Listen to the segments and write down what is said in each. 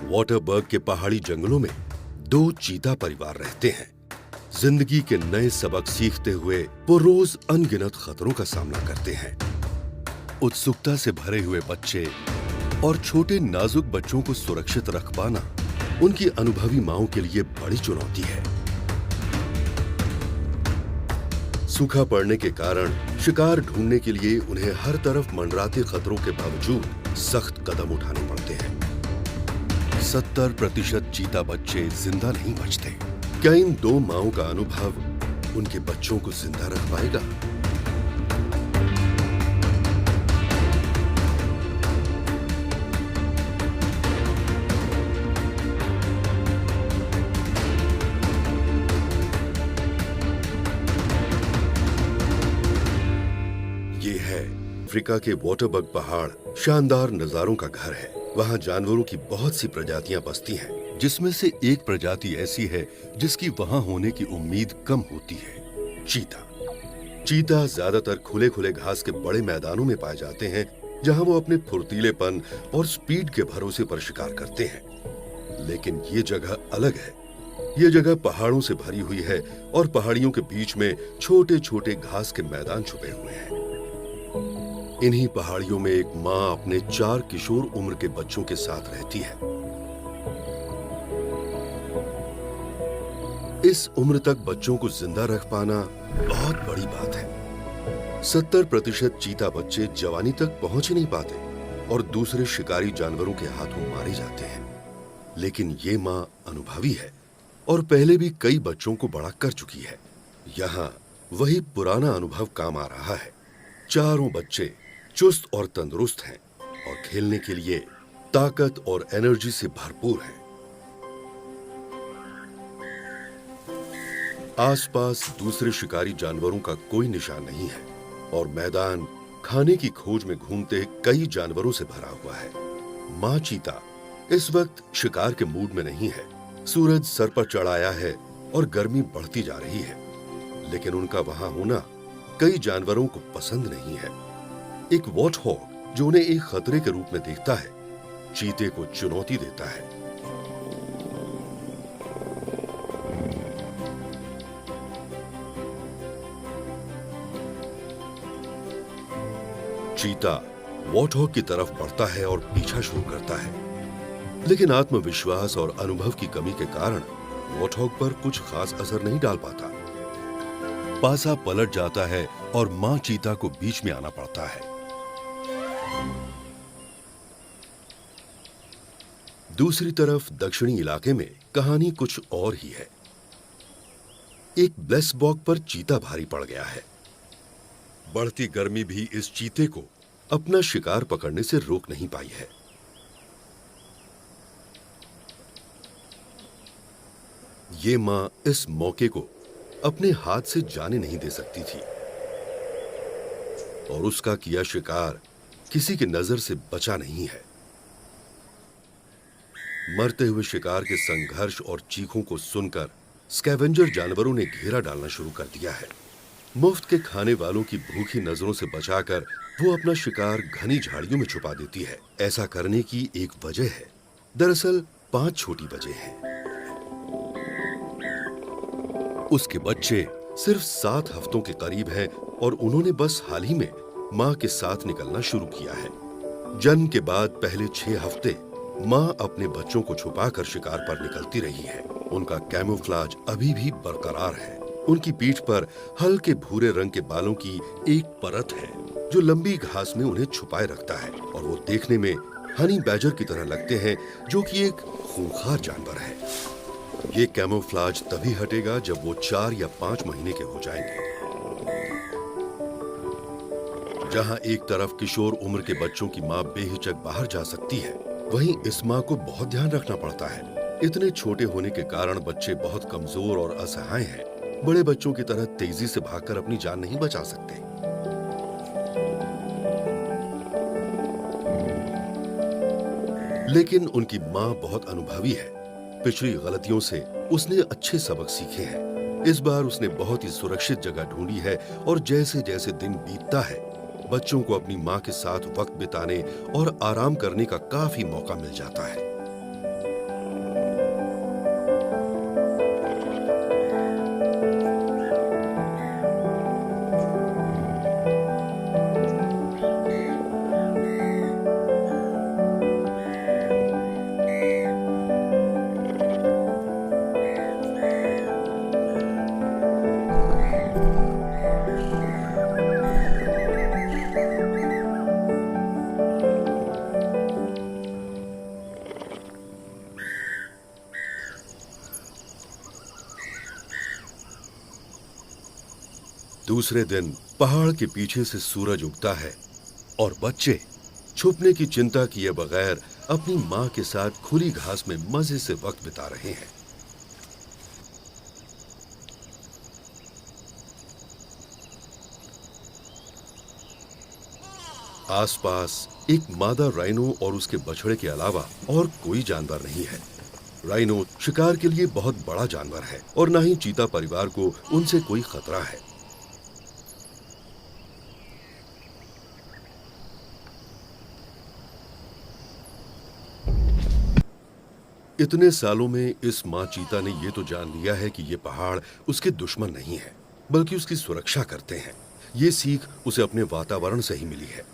वाटरबर्ग के पहाड़ी जंगलों में दो चीता परिवार रहते हैं। जिंदगी के नए सबक सीखते हुए वो रोज अनगिनत खतरों का सामना करते हैं। उत्सुकता से भरे हुए बच्चे और छोटे नाजुक बच्चों को सुरक्षित रख पाना उनकी अनुभवी मांओं के लिए बड़ी चुनौती है। सूखा पड़ने के कारण शिकार ढूंढने के लिए उन्हें हर तरफ मंडराते खतरों के बावजूद सख्त कदम उठाने पड़ते हैं। 70% चीता बच्चे जिंदा नहीं बचते। क्या इन दो मांओं का अनुभव उनके बच्चों को जिंदा रख पाएगा? ये है अफ्रीका के वाटरबर्ग पहाड़। शानदार नजारों का घर है। वहाँ जानवरों की बहुत सी प्रजातियां बसती हैं, जिसमें से एक प्रजाति ऐसी है जिसकी वहाँ होने की उम्मीद कम होती है, चीता। चीता ज्यादातर खुले खुले घास के बड़े मैदानों में पाए जाते हैं, जहाँ वो अपने फुर्तीलेपन और स्पीड के भरोसे पर शिकार करते हैं। लेकिन ये जगह अलग है। ये जगह पहाड़ों से भरी हुई है और पहाड़ियों के बीच में छोटे छोटे घास के मैदान छुपे हुए हैं। इन्हीं पहाड़ियों में एक माँ अपने 4 किशोर उम्र के बच्चों के साथ रहती है। इस उम्र तक बच्चों को जिंदा रख पाना बहुत बड़ी बात है। 70% चीता बच्चे जवानी तक पहुंच ही नहीं पाते और दूसरे शिकारी जानवरों के हाथों मारे जाते हैं। लेकिन ये माँ अनुभवी है और पहले भी कई बच्चों को बड़ा कर चुकी है। यहाँ वही पुराना अनुभव काम आ रहा है। चारों बच्चे चुस्त और तंदुरुस्त हैं और खेलने के लिए ताकत और एनर्जी से भरपूर हैं। आसपास दूसरे शिकारी जानवरों का कोई निशान नहीं है और मैदान खाने की खोज में घूमते कई जानवरों से भरा हुआ है। माँ चीता इस वक्त शिकार के मूड में नहीं है। सूरज सर पर चढ़ आया है और गर्मी बढ़ती जा रही है, लेकिन उनका वहां होना कई जानवरों को पसंद नहीं है। एक वॉचहॉग जो उन्हें एक खतरे के रूप में देखता है, चीते को चुनौती देता है। चीता वॉचहॉग की तरफ बढ़ता है और पीछा शुरू करता है, लेकिन आत्मविश्वास और अनुभव की कमी के कारण वॉचहॉग पर कुछ खास असर नहीं डाल पाता। पासा पलट जाता है और मां चीता को बीच में आना पड़ता है। दूसरी तरफ दक्षिणी इलाके में कहानी कुछ और ही है। एक ब्लेसबॉग पर चीता भारी पड़ गया है। बढ़ती गर्मी भी इस चीते को अपना शिकार पकड़ने से रोक नहीं पाई है। ये मां इस मौके को अपने हाथ से जाने नहीं दे सकती थी और उसका किया शिकार किसी की नजर से बचा नहीं है। मरते हुए शिकार के संघर्ष और चीखों को सुनकर स्कैवेंजर जानवरों ने घेरा डालना शुरू कर दिया है। मुफ्त के खाने वालों की भूखी नजरों से बचाकर वो अपना शिकार घनी झाड़ियों में छुपा देती है। ऐसा करने की एक वजह है। दरअसल 5 छोटी वजह हैं। उसके बच्चे सिर्फ 7 हफ्तों के करीब हैं और उन्होंने बस हाल ही में मां के साथ निकलना शुरू किया है। जन्म के बाद पहले 6 हफ्ते मां अपने बच्चों को छुपाकर शिकार पर निकलती रही है। उनका कैमोफ्लाज अभी भी बरकरार है। उनकी पीठ पर हल्के भूरे रंग के बालों की एक परत है जो लंबी घास में उन्हें छुपाए रखता है और वो देखने में हनी बैजर की तरह लगते हैं, जो कि एक खूंखार जानवर है। ये कैमोफ्लाज तभी हटेगा जब वो 4 या 5 महीने के हो जाएंगे। जहां एक तरफ किशोर उम्र के बच्चों की मां बेहिचक बाहर जा सकती है, वहीं इस मां को बहुत ध्यान रखना पड़ता है। इतने छोटे होने के कारण बच्चे बहुत कमजोर और असहाय हैं। बड़े बच्चों की तरह तेजी से भागकर अपनी जान नहीं बचा सकते। लेकिन उनकी मां बहुत अनुभवी है। पिछली गलतियों से उसने अच्छे सबक सीखे हैं। इस बार उसने बहुत ही सुरक्षित जगह ढूंढी है और जैसे जैसे दिन बीतता है, बच्चों को अपनी मां के साथ वक्त बिताने और आराम करने का काफी मौका मिल जाता है। दूसरे दिन पहाड़ के पीछे से सूरज उगता है और बच्चे छुपने की चिंता किए बगैर अपनी मां के साथ खुली घास में मजे से वक्त बिता रहे हैं। आसपास एक मादा राइनो और उसके बछड़े के अलावा और कोई जानवर नहीं है। राइनो शिकार के लिए बहुत बड़ा जानवर है और न ही चीता परिवार को उनसे कोई खतरा है। इतने सालों में इस मां चीता ने ये तो जान लिया है कि ये पहाड़ उसके दुश्मन नहीं है, बल्कि उसकी सुरक्षा करते हैं। ये सीख उसे अपने वातावरण से ही मिली है।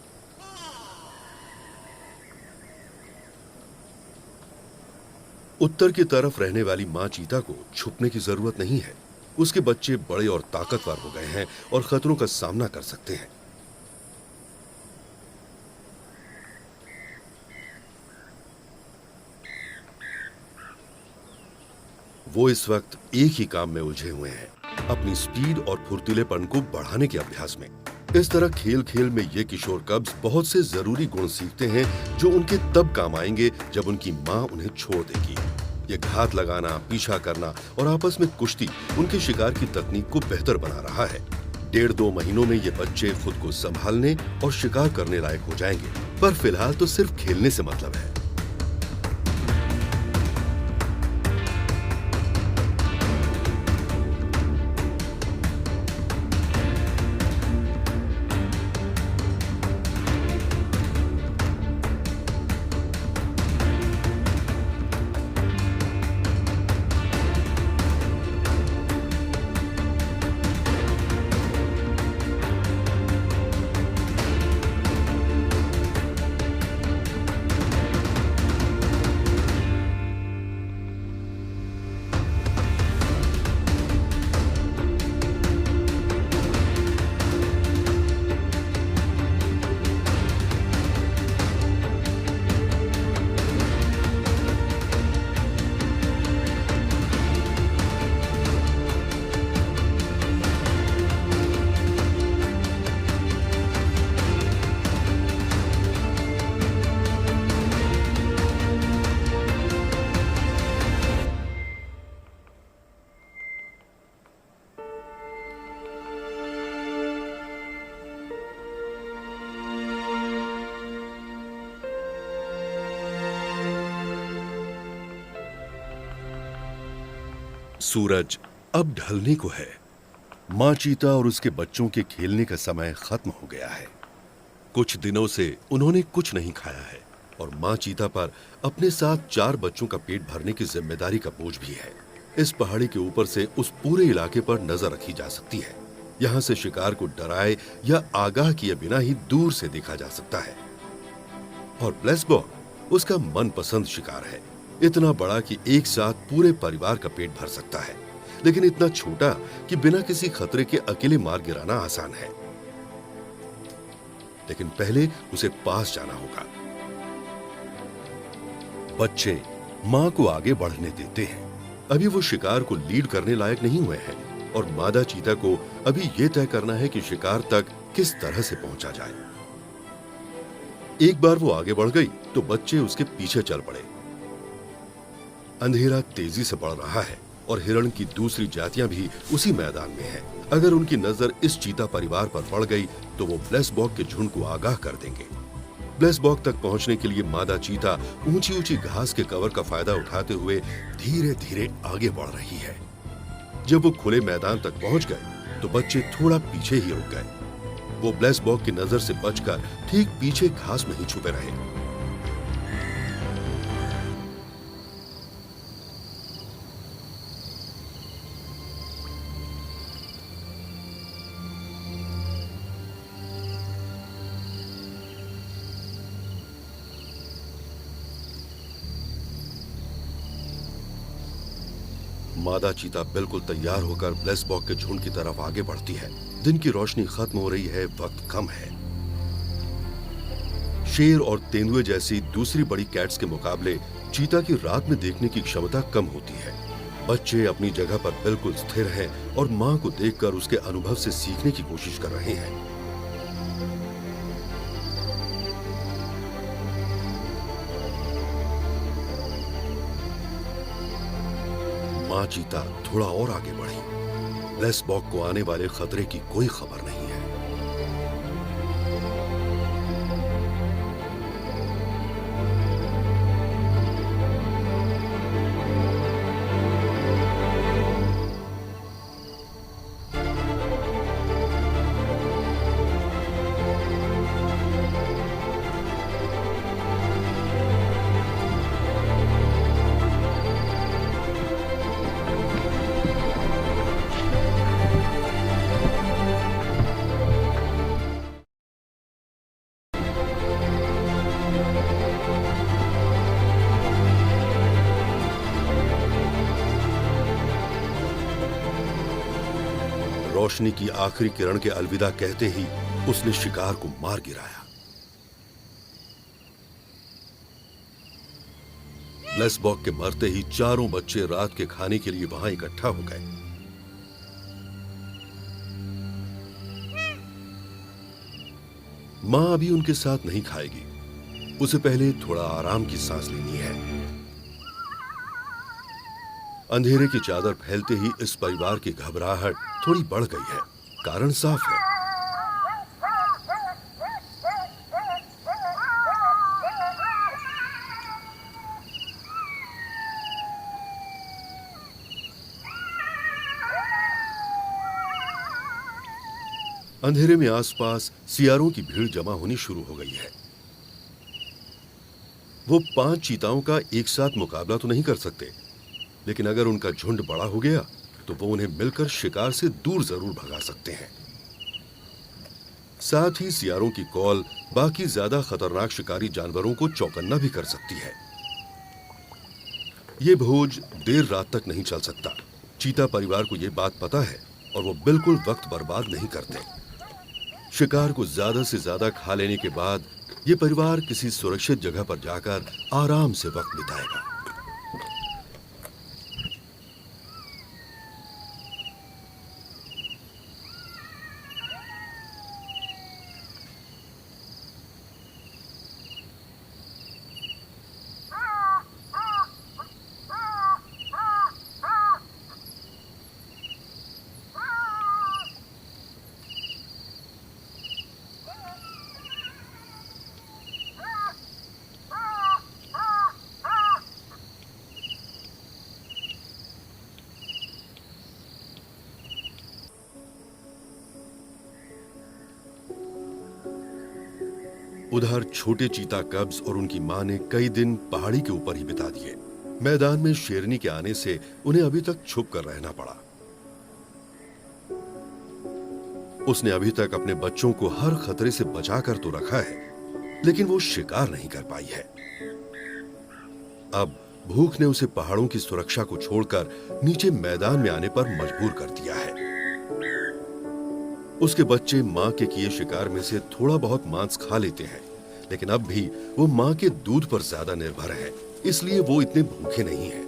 उत्तर की तरफ रहने वाली मां चीता को छुपने की जरूरत नहीं है। उसके बच्चे बड़े और ताकतवर हो गए हैं और खतरों का सामना कर सकते हैं। वो इस वक्त एक ही काम में उलझे हुए हैं, अपनी स्पीड और फुर्तीलेपन को बढ़ाने के अभ्यास में। इस तरह खेल खेल में ये किशोर कब्ज बहुत से जरूरी गुण सीखते हैं जो उनके तब काम आएंगे जब उनकी मां उन्हें छोड़ देगी। ये घात लगाना, पीछा करना और आपस में कुश्ती उनके शिकार की तकनीक को बेहतर बना रहा है। 1.5-2 महीनों में ये बच्चे खुद को संभालने और शिकार करने लायक हो जाएंगे, पर फिलहाल तो सिर्फ खेलने से मतलब है। सूरज अब ढलने को है। मां चीता और उसके बच्चों के खेलने का समय खत्म हो गया है। कुछ दिनों से उन्होंने कुछ नहीं खाया है और मां चीता पर अपने साथ 4 बच्चों का पेट भरने की जिम्मेदारी का बोझ भी है। इस पहाड़ी के ऊपर से उस पूरे इलाके पर नजर रखी जा सकती है। यहाँ से शिकार को डराए या आगाह किए बिना ही दूर से देखा जा सकता है। और ब्लेसबॉक उसका मनपसंद शिकार है, इतना बड़ा कि एक साथ पूरे परिवार का पेट भर सकता है, लेकिन इतना छोटा कि बिना किसी खतरे के अकेले मार गिराना आसान है। लेकिन पहले उसे पास जाना होगा। बच्चे मां को आगे बढ़ने देते हैं। अभी वो शिकार को लीड करने लायक नहीं हुए हैं और मादा चीता को अभी यह तय करना है कि शिकार तक किस तरह से पहुंचा जाए। एक बार वो आगे बढ़ गई तो बच्चे उसके पीछे चल पड़े। अंधेरा तेजी से बढ़ रहा है और हिरण की दूसरी जातियां भी उसी मैदान में हैं। अगर उनकी नजर इस चीता परिवार पर पड़ गई तो वो ब्लेसबॉक के झुंड को आगाह कर देंगे। ब्लेसबॉक तक पहुंचने के लिए मादा चीता ऊंची ऊंची घास के कवर का फायदा उठाते हुए धीरे धीरे आगे बढ़ रही है। जब वो खुले मैदान तक पहुंच गए तो बच्चे थोड़ा पीछे ही रुक गए। वो ब्लेसबॉक की नजर से बचकर ठीक पीछे घास में ही छुपे रहे। मादा चीता बिल्कुल तैयार होकर ब्लेसबॉक के झुंड की तरफ आगे बढ़ती है। दिन की रोशनी खत्म हो रही है, वक्त कम है। शेर और तेंदुए जैसी दूसरी बड़ी कैट्स के मुकाबले चीता की रात में देखने की क्षमता कम होती है। बच्चे अपनी जगह पर बिल्कुल स्थिर हैं और मां को देखकर उसके अनुभव से सीखने की कोशिश कर रहे हैं। मां चीता थोड़ा और आगे बढ़ी। ब्लेसबॉक को आने वाले खतरे की कोई खबर नहीं है। रोशनी की आखिरी किरण के अलविदा कहते ही उसने शिकार को मार गिराया। ब्लेसबॉक के मरते ही चारों बच्चे रात के खाने के लिए वहां इकट्ठा हो गए। मां अभी उनके साथ नहीं खाएगी, उसे पहले थोड़ा आराम की सांस लेनी है। अंधेरे की चादर फैलते ही इस परिवार की घबराहट थोड़ी बढ़ गई है। कारण साफ है। अंधेरे में आसपास सियारों की भीड़ जमा होनी शुरू हो गई है। वो 5 चीताओं का एक साथ मुकाबला तो नहीं कर सकते, लेकिन अगर उनका झुंड बड़ा हो गया तो वो उन्हें मिलकर शिकार से दूर जरूर भगा सकते हैं। साथ ही सियारों की कॉल बाकी ज्यादा खतरनाक शिकारी जानवरों को चौकन्ना भी कर सकती है। ये भोज देर रात तक नहीं चल सकता। चीता परिवार को ये बात पता है और वो बिल्कुल वक्त बर्बाद नहीं करते। शिकार को ज्यादा से ज्यादा खा लेने के बाद ये परिवार किसी सुरक्षित जगह पर जाकर आराम से वक्त बिताएगा। उधर छोटे चीता कब्ज और उनकी मां ने कई दिन पहाड़ी के ऊपर ही बिता दिए। मैदान में शेरनी के आने से उन्हें अभी तक छुप कर रहना पड़ा। उसने अभी तक अपने बच्चों को हर खतरे से बचा कर तो रखा है, लेकिन वो शिकार नहीं कर पाई है। अब भूख ने उसे पहाड़ों की सुरक्षा को छोड़कर नीचे मैदान में आने पर मजबूर कर दिया है। उसके बच्चे मां के किए शिकार में से थोड़ा बहुत मांस खा लेते हैं, लेकिन अब भी वो मां के दूध पर ज्यादा निर्भर है, इसलिए वो इतने भूखे नहीं हैं।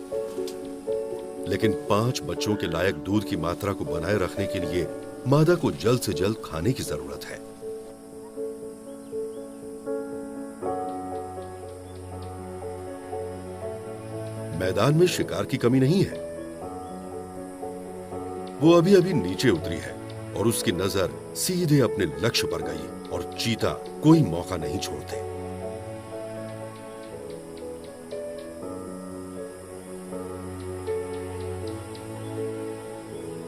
लेकिन 5 बच्चों के लायक दूध की मात्रा को बनाए रखने के लिए मादा को जल्द से जल्द खाने की जरूरत है। मैदान में शिकार की कमी नहीं है। वो अभी अभी नीचे उतरी है और उसकी नजर सीधे अपने लक्ष्य पर गई और चीता कोई मौका नहीं छोड़ते।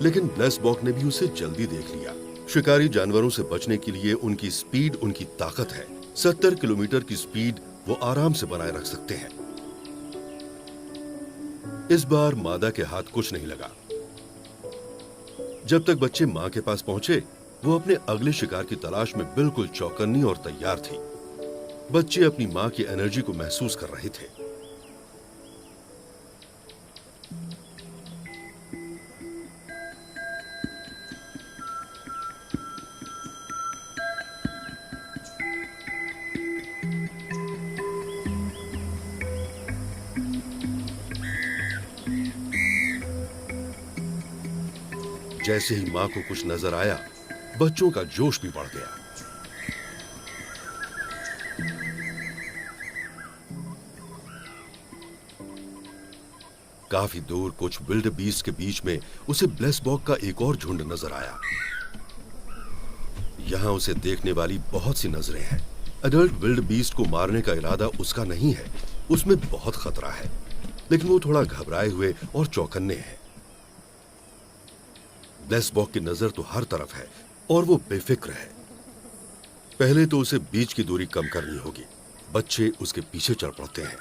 लेकिन ब्लेसबॉक ने भी उसे जल्दी देख लिया। शिकारी जानवरों से बचने के लिए उनकी स्पीड उनकी ताकत है। 70 किलोमीटर की स्पीड वो आराम से बनाए रख सकते हैं। इस बार मादा के हाथ कुछ नहीं लगा। जब तक बच्चे मां के पास पहुंचे, वो अपने अगले शिकार की तलाश में बिल्कुल चौकन्नी और तैयार थी। बच्चे अपनी मां की एनर्जी को महसूस कर रहे थे। जैसे ही मां को कुछ नजर आया, बच्चों का जोश भी बढ़ गया। काफी दूर कुछ विल्ड बीस्ट के बीच में उसे ब्लेसबॉक का एक और झुंड नजर आया। यहां उसे देखने वाली बहुत सी नजरें हैं। अडल्ट विल्ड बीस्ट को मारने का इरादा उसका नहीं है, उसमें बहुत खतरा है, लेकिन वो थोड़ा घबराए हुए और चौकन्ने हैं। ब्लेसबॉक की नजर तो हर तरफ है और वो बेफिक्र है। पहले तो उसे बीच की दूरी कम करनी होगी। बच्चे उसके पीछे चल पड़ते हैं।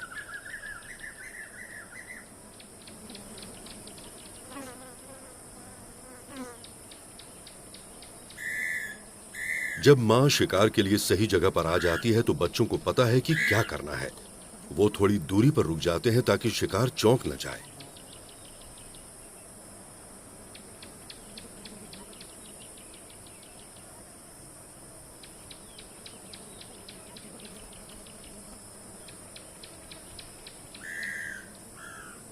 जब मां शिकार के लिए सही जगह पर आ जाती है तो बच्चों को पता है कि क्या करना है। वो थोड़ी दूरी पर रुक जाते हैं ताकि शिकार चौंक न जाए।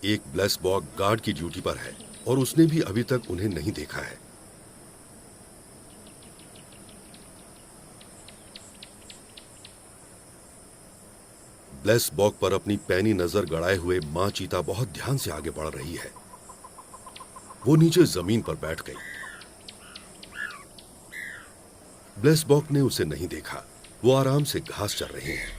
एक ब्लेसबॉक गार्ड की ड्यूटी पर है और उसने भी अभी तक उन्हें नहीं देखा है। ब्लेसबॉक पर अपनी पैनी नजर गड़ाए हुए मां चीता बहुत ध्यान से आगे बढ़ रही है। वो नीचे जमीन पर बैठ गई। ब्लेसबॉक ने उसे नहीं देखा। वो आराम से घास चर रहे हैं।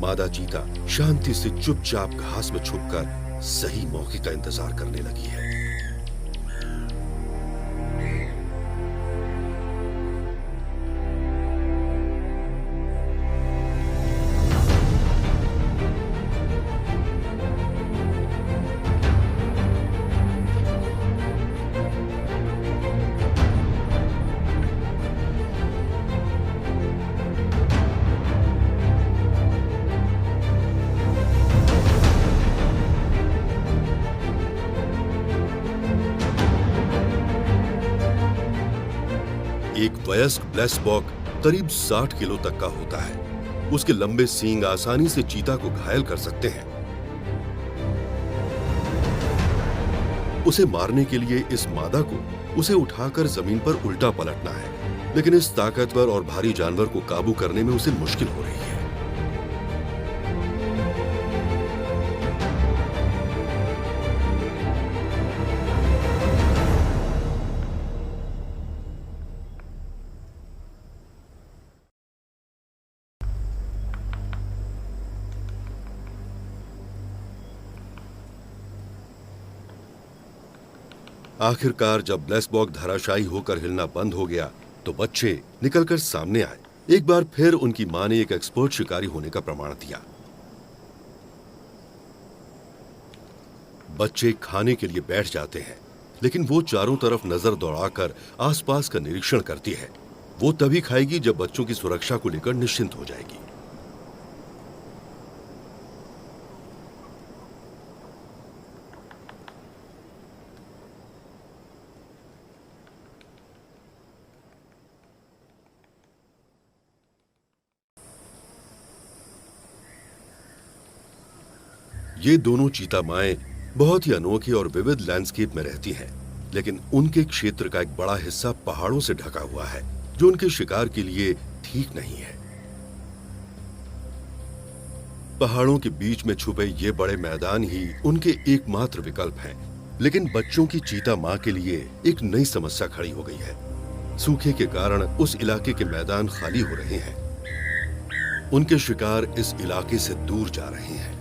मादा चीता शांति से चुपचाप घास में छुपकर सही मौके का इंतजार करने लगी है। एक वयस्क ब्लेसबॉक करीब 60 किलो तक का होता है। उसके लंबे सींग आसानी से चीता को घायल कर सकते हैं। उसे मारने के लिए इस मादा को उसे उठाकर जमीन पर उल्टा पलटना है, लेकिन इस ताकतवर और भारी जानवर को काबू करने में उसे मुश्किल हो रही है। आखिरकार जब ब्लेसबॉक धराशायी होकर हिलना बंद हो गया तो बच्चे निकलकर सामने आए। एक बार फिर उनकी मां ने एक एक्सपर्ट शिकारी होने का प्रमाण दिया। बच्चे खाने के लिए बैठ जाते हैं, लेकिन वो चारों तरफ नजर दौड़ाकर आसपास का निरीक्षण करती है। वो तभी खाएगी जब बच्चों की सुरक्षा को लेकर निश्चिंत हो जाएगी। ये दोनों चीता माएं बहुत ही अनोखे और विविध लैंडस्केप में रहती हैं, लेकिन उनके क्षेत्र का एक बड़ा हिस्सा पहाड़ों से ढका हुआ है, जो उनके शिकार के लिए ठीक नहीं है। पहाड़ों के बीच में छुपे ये बड़े मैदान ही उनके एकमात्र विकल्प हैं, लेकिन बच्चों की चीता मां के लिए एक नई समस्या खड़ी हो गई है। सूखे के कारण उस इलाके के मैदान खाली हो रहे हैं। उनके शिकार इस इलाके से दूर जा रहे हैं।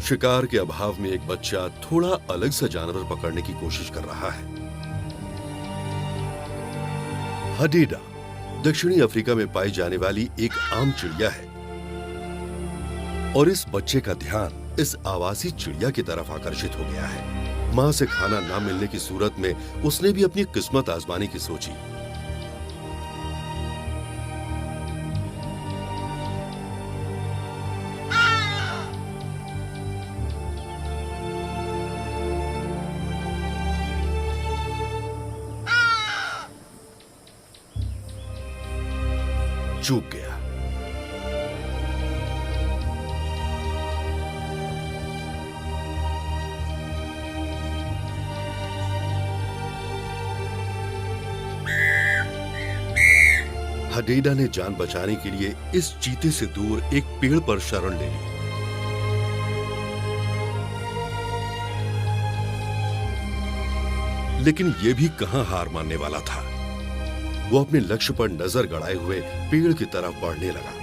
शिकार के अभाव में एक बच्चा थोड़ा अलग सा जानवर पकड़ने की कोशिश कर रहा है। हडीडा दक्षिणी अफ्रीका में पाई जाने वाली एक आम चिड़िया है। और इस बच्चे का ध्यान इस आवासी चिड़िया की तरफ आकर्षित हो गया है। माँ से खाना ना मिलने की सूरत में उसने भी अपनी किस्मत आजमाने की सोची। चूक गया। हडीडा ने जान बचाने के लिए इस चीते से दूर एक पेड़ पर शरण ले ली। लेकिन यह भी कहां हार मानने वाला था। वो अपने लक्ष्य पर नजर गड़ाए हुए पेड़ की तरफ बढ़ने लगा।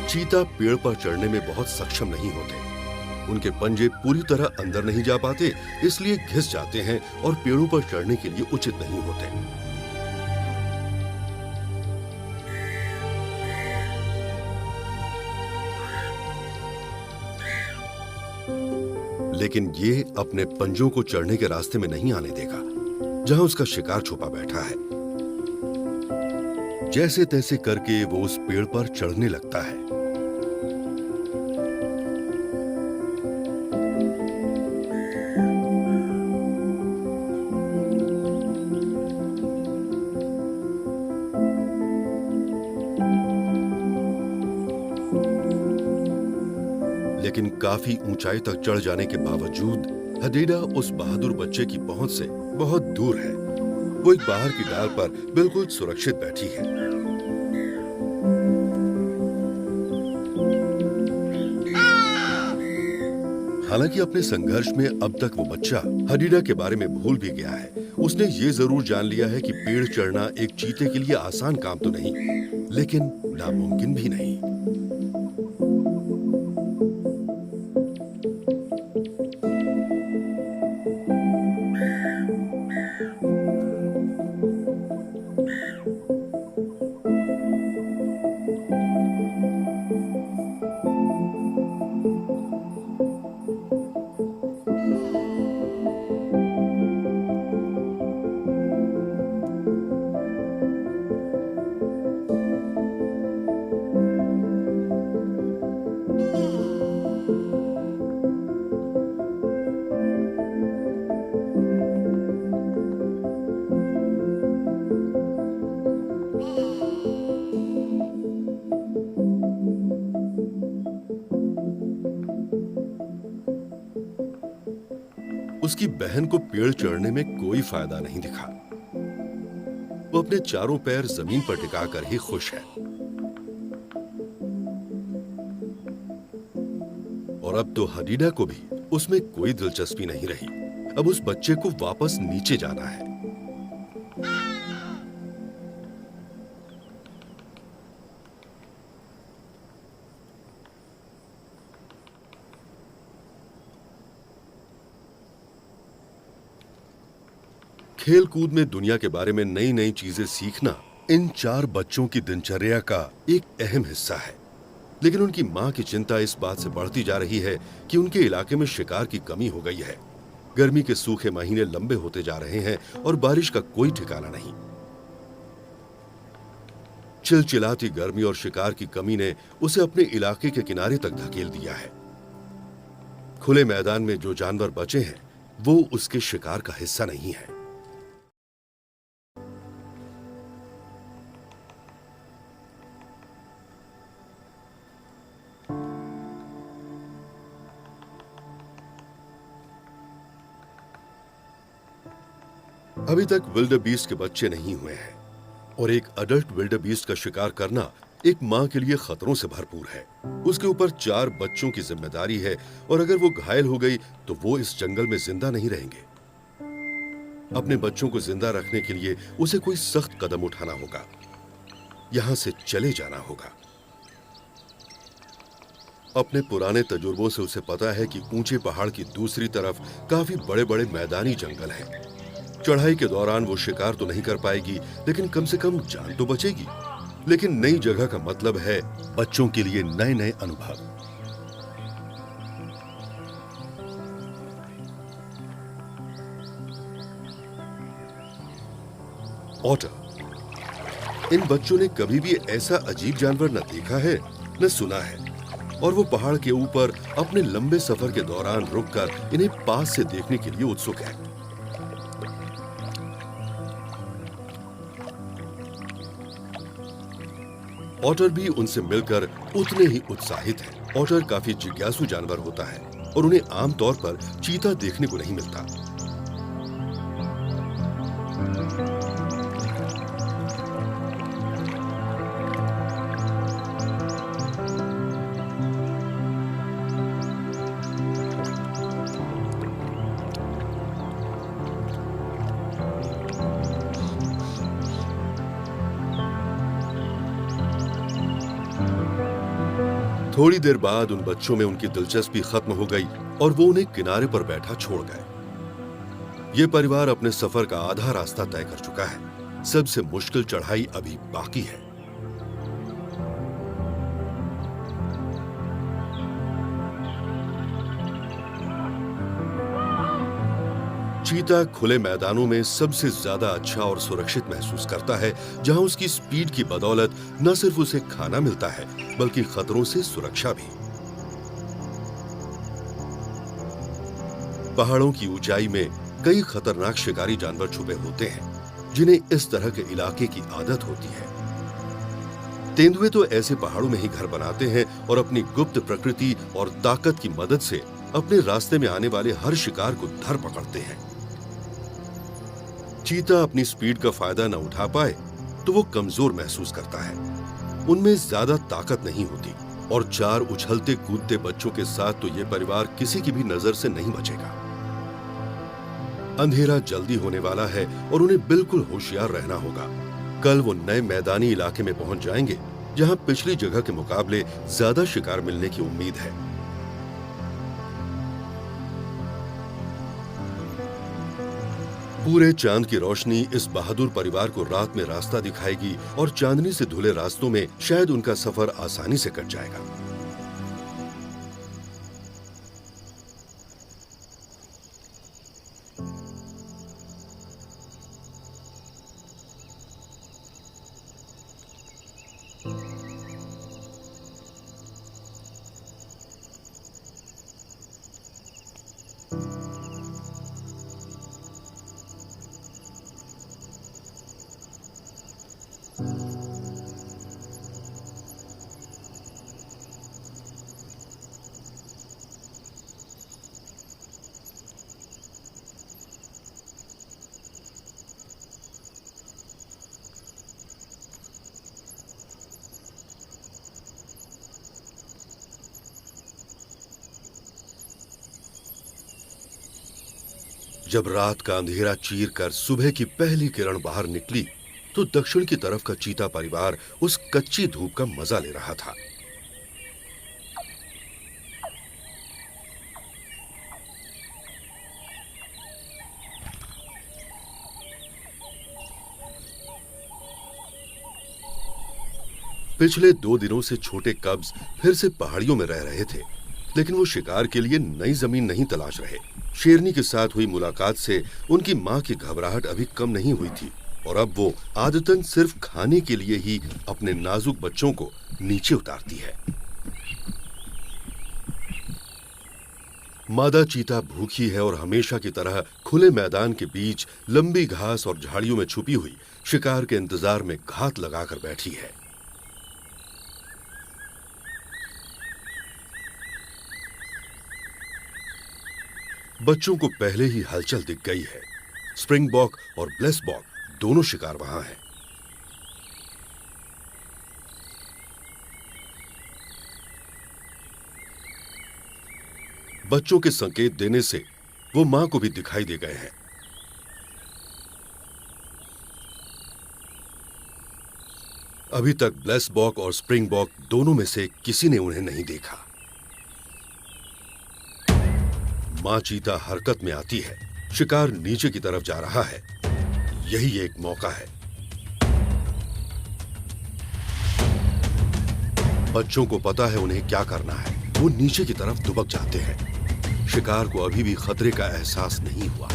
चीता पेड़ पर चढ़ने में बहुत सक्षम नहीं होते। उनके पंजे पूरी तरह अंदर नहीं जा पाते, इसलिए घिस जाते हैं और पेड़ों पर चढ़ने के लिए उचित नहीं होते। लेकिन ये अपने पंजों को चढ़ने के रास्ते में नहीं आने देगा, जहां उसका शिकार छुपा बैठा है। जैसे तैसे करके वो उस पेड़ पर चढ़ने लगता है। लेकिन काफी ऊंचाई तक चढ़ जाने के बावजूद हडीडा उस बहादुर बच्चे की पहुंच से बहुत दूर है। वो एक बाहर की डाल पर बिल्कुल सुरक्षित बैठी है। हालांकि अपने संघर्ष में अब तक वो बच्चा हडीडा के बारे में भूल भी गया है। उसने ये जरूर जान लिया है कि पेड़ चढ़ना एक चीते के लिए आसान काम तो नहीं, लेकिन नामुमकिन भी नहीं। उसकी बहन को पेड़ चढ़ने में कोई फायदा नहीं दिखा। वो अपने चारों पैर जमीन पर टिकाकर ही खुश है। और अब तो हडीडा को भी उसमें कोई दिलचस्पी नहीं रही। अब उस बच्चे को वापस नीचे जाना है। खेल कूद में दुनिया के बारे में नई नई चीजें सीखना इन चार बच्चों की दिनचर्या का एक अहम हिस्सा है। लेकिन उनकी मां की चिंता इस बात से बढ़ती जा रही है कि उनके इलाके में शिकार की कमी हो गई है। गर्मी के सूखे महीने लंबे होते जा रहे हैं और बारिश का कोई ठिकाना नहीं। चिलचिलाती गर्मी और शिकार की कमी ने उसे अपने इलाके के किनारे तक धकेल दिया है। खुले मैदान में जो जानवर बचे हैं वो उसके शिकार का हिस्सा नहीं है। अभी तक विल्डरबीस्ट के बच्चे नहीं हुए हैं और एक अडल्ट विल्डरबीस्ट का शिकार करना एक मां के लिए खतरों से भरपूर है। उसके ऊपर 4 बच्चों की जिम्मेदारी है और अगर वो घायल हो गई तो वो इस जंगल में जिंदा नहीं रहेंगे। अपने बच्चों को जिंदा रखने के लिए उसे कोई सख्त कदम उठाना होगा। यहां से चले जाना होगा। अपने पुराने तजुर्बों से उसे पता है कि ऊंचे पहाड़ की दूसरी तरफ काफी बड़े बड़े मैदानी जंगल हैं। चढ़ाई के दौरान वो शिकार तो नहीं कर पाएगी, लेकिन कम से कम जान तो बचेगी। लेकिन नई जगह का मतलब है बच्चों के लिए नए नए अनुभव। ऑटर। इन बच्चों ने कभी भी ऐसा अजीब जानवर न देखा है न सुना है, और वो पहाड़ के ऊपर अपने लंबे सफर के दौरान रुककर इन्हें पास से देखने के लिए उत्सुक है। ऑटर भी उनसे मिलकर उतने ही उत्साहित है। ऑटर काफी जिज्ञासु जानवर होता है और उन्हें आमतौर पर चीता देखने को नहीं मिलता। थोड़ी देर बाद उन बच्चों में उनकी दिलचस्पी खत्म हो गई और वो उन्हें किनारे पर बैठा छोड़ गए। ये परिवार अपने सफर का आधा रास्ता तय कर चुका है। सबसे मुश्किल चढ़ाई अभी बाकी है। चीता खुले मैदानों में सबसे ज्यादा अच्छा और सुरक्षित महसूस करता है, जहां उसकी स्पीड की बदौलत न सिर्फ उसे खाना मिलता है बल्कि खतरों से सुरक्षा भी। पहाड़ों की ऊंचाई में कई खतरनाक शिकारी जानवर छुपे होते हैं, जिन्हें इस तरह के इलाके की आदत होती है। तेंदुए तो ऐसे पहाड़ों में ही घर बनाते हैं और अपनी गुप्त प्रकृति और ताकत की मदद से अपने रास्ते में आने वाले हर शिकार को धर पकड़ते हैं। चीता अपनी स्पीड का फायदा न उठा पाए तो वो कमजोर महसूस करता है। उनमें ज्यादा ताकत नहीं होती और चार उछलते कूदते बच्चों के साथ तो ये परिवार किसी की भी नजर से नहीं बचेगा। अंधेरा जल्दी होने वाला है और उन्हें बिल्कुल होशियार रहना होगा। कल वो नए मैदानी इलाके में पहुंच जाएंगे, जहां पिछली जगह के मुकाबले ज्यादा शिकार मिलने की उम्मीद है। पूरे चांद की रोशनी इस बहादुर परिवार को रात में रास्ता दिखाएगी और चांदनी से धुले रास्तों में शायद उनका सफर आसानी से कट जाएगा। जब रात का अंधेरा चीर कर सुबह की पहली किरण बाहर निकली तो दक्षिण की तरफ का चीता परिवार उस कच्ची धूप का मजा ले रहा था। पिछले 2 दिनों से छोटे कब्ज फिर से पहाड़ियों में रह रहे थे, लेकिन वो शिकार के लिए नई जमीन नहीं तलाश रहे। शेरनी के साथ हुई मुलाकात से उनकी मां की घबराहट अभी कम नहीं हुई थी और अब वो आदतन सिर्फ खाने के लिए ही अपने नाजुक बच्चों को नीचे उतारती है। मादा चीता भूखी है और हमेशा की तरह खुले मैदान के बीच लंबी घास और झाड़ियों में छुपी हुई शिकार के इंतजार में घात लगाकर बैठी है। बच्चों को पहले ही हलचल दिख गई है। स्प्रिंगबॉक और ब्लेसबॉक दोनों शिकार वहां हैं। बच्चों के संकेत देने से वो मां को भी दिखाई दे गए हैं। अभी तक ब्लेसबॉक और स्प्रिंगबॉक दोनों में से किसी ने उन्हें नहीं देखा। माँ चीता हरकत में आती है। शिकार नीचे की तरफ जा रहा है। यही एक मौका है। बच्चों को पता है उन्हें क्या करना है। वो नीचे की तरफ दुबक जाते हैं। शिकार को अभी भी खतरे का एहसास नहीं हुआ।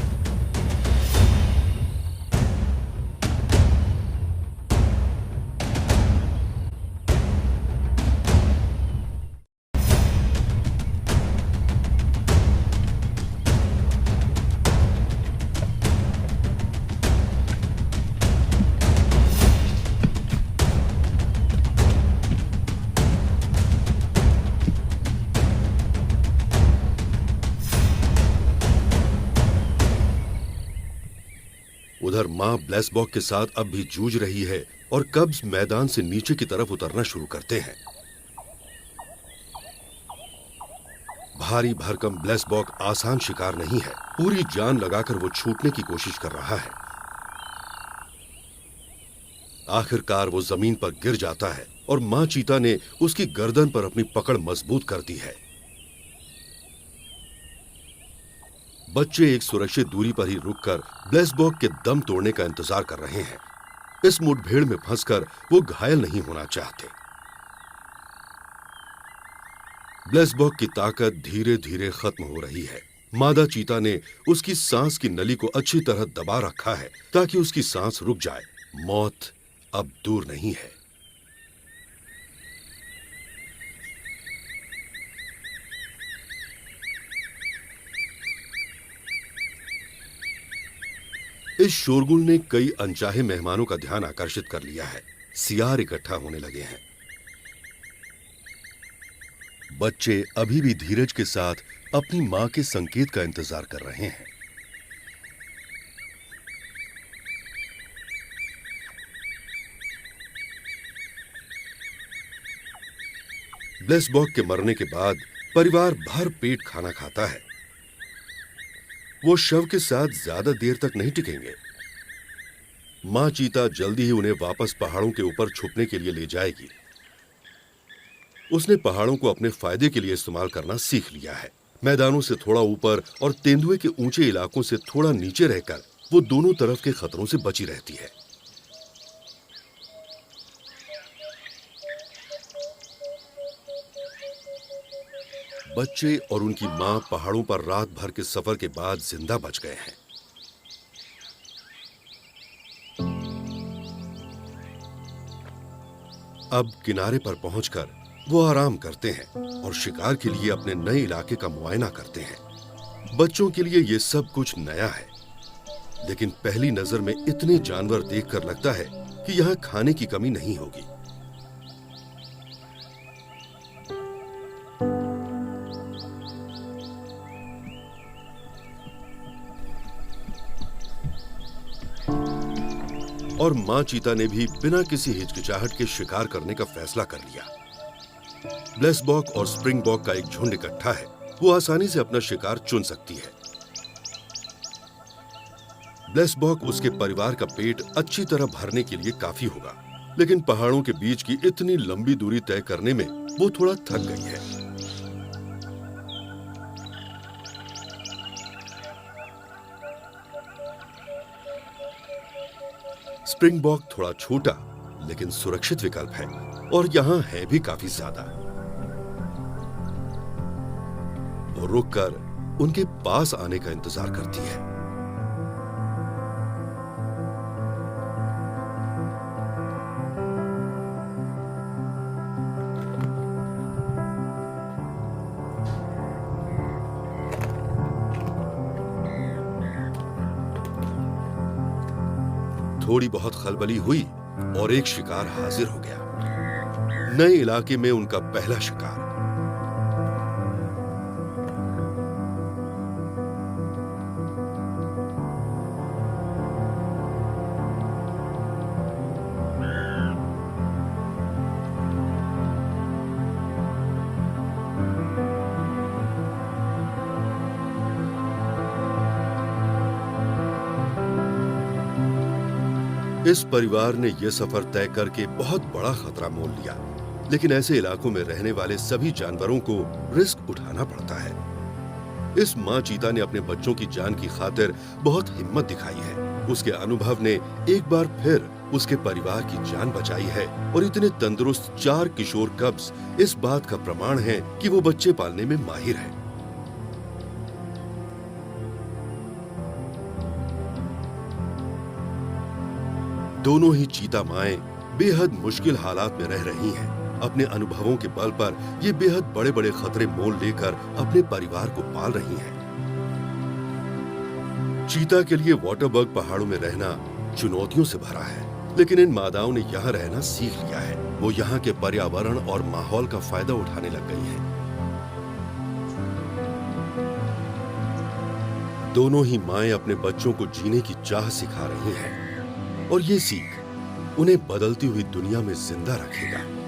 उधर मां ब्लेसबॉक के साथ अब भी जूझ रही है और कब्ज मैदान से नीचे की तरफ उतरना शुरू करते हैं। भारी भरकम ब्लेसबॉक आसान शिकार नहीं है। पूरी जान लगाकर वो छूटने की कोशिश कर रहा है। आखिरकार वो जमीन पर गिर जाता है और मां चीता ने उसकी गर्दन पर अपनी पकड़ मजबूत कर दी है। बच्चे एक सुरक्षित दूरी पर ही रुककर ब्लेसबॉक के दम तोड़ने का इंतजार कर रहे हैं। इस मुठभेड़ में फंसकर वो घायल नहीं होना चाहते। ब्लेसबॉक की ताकत धीरे धीरे खत्म हो रही है। मादा चीता ने उसकी सांस की नली को अच्छी तरह दबा रखा है ताकि उसकी सांस रुक जाए। मौत अब दूर नहीं है। इस शोरगुल ने कई अनचाहे मेहमानों का ध्यान आकर्षित कर लिया है। सियार इकट्ठा होने लगे हैं। बच्चे अभी भी धीरज के साथ अपनी मां के संकेत का इंतजार कर रहे हैं। ब्लेसबॉक के मरने के बाद परिवार भर पेट खाना खाता है। वो शव के साथ ज्यादा देर तक नहीं टिकेंगे। मां चीता जल्दी ही उन्हें वापस पहाड़ों के ऊपर छुपने के लिए ले जाएगी। उसने पहाड़ों को अपने फायदे के लिए इस्तेमाल करना सीख लिया है। मैदानों से थोड़ा ऊपर और तेंदुए के ऊंचे इलाकों से थोड़ा नीचे रहकर वो दोनों तरफ के खतरों से बची रहती है। बच्चे और उनकी मां पहाड़ों पर रात भर के सफर के बाद जिंदा बच गए हैं। अब किनारे पर पहुंचकर वो आराम करते हैं और शिकार के लिए अपने नए इलाके का मुआयना करते हैं। बच्चों के लिए ये सब कुछ नया है, लेकिन पहली नजर में इतने जानवर देखकर लगता है कि यहां खाने की कमी नहीं होगी। और मां चीता ने भी बिना किसी हिचकिचाहट के शिकार करने का फैसला कर लिया। ब्लेसबॉक और स्प्रिंगबॉक का एक झुंड इकट्ठा है। वो आसानी से अपना शिकार चुन सकती है। ब्लेसबॉक उसके परिवार का पेट अच्छी तरह भरने के लिए काफी होगा, लेकिन पहाड़ों के बीच की इतनी लंबी दूरी तय करने में वो थोड़ा थक गई है। स्प्रिंगबॉक थोड़ा छोटा लेकिन सुरक्षित विकल्प है और यहां है भी काफी ज्यादा। वो रुककर उनके पास आने का इंतजार करती है। थोड़ी बहुत खलबली हुई और एक शिकार हाजिर हो गया। नए इलाके में उनका पहला शिकार। इस परिवार ने यह सफर तय करके बहुत बड़ा खतरा मोल लिया, लेकिन ऐसे इलाकों में रहने वाले सभी जानवरों को रिस्क उठाना पड़ता है। इस माँ चीता ने अपने बच्चों की जान की खातिर बहुत हिम्मत दिखाई है। उसके अनुभव ने एक बार फिर उसके परिवार की जान बचाई है और इतने तंदुरुस्त 4 किशोर कब्स इस बात का प्रमाण है कि वो बच्चे पालने में माहिर है। दोनों ही चीता माएं बेहद मुश्किल हालात में रह रही हैं। अपने अनुभवों के बल पर ये बेहद बड़े-बड़े खतरे मोल लेकर अपने परिवार को पाल रही हैं। चीता के लिए वाटरबर्ग पहाड़ों में रहना चुनौतियों से भरा है, लेकिन इन मादाओं ने यहाँ रहना सीख लिया है। वो यहाँ के पर्यावरण और माहौल का फायदा उठाने लग गई हैं। दोनों ही माएं अपने बच्चों को जीने की चाह सिखा रही हैं और ये सीख उन्हें बदलती हुई दुनिया में जिंदा रखेगा।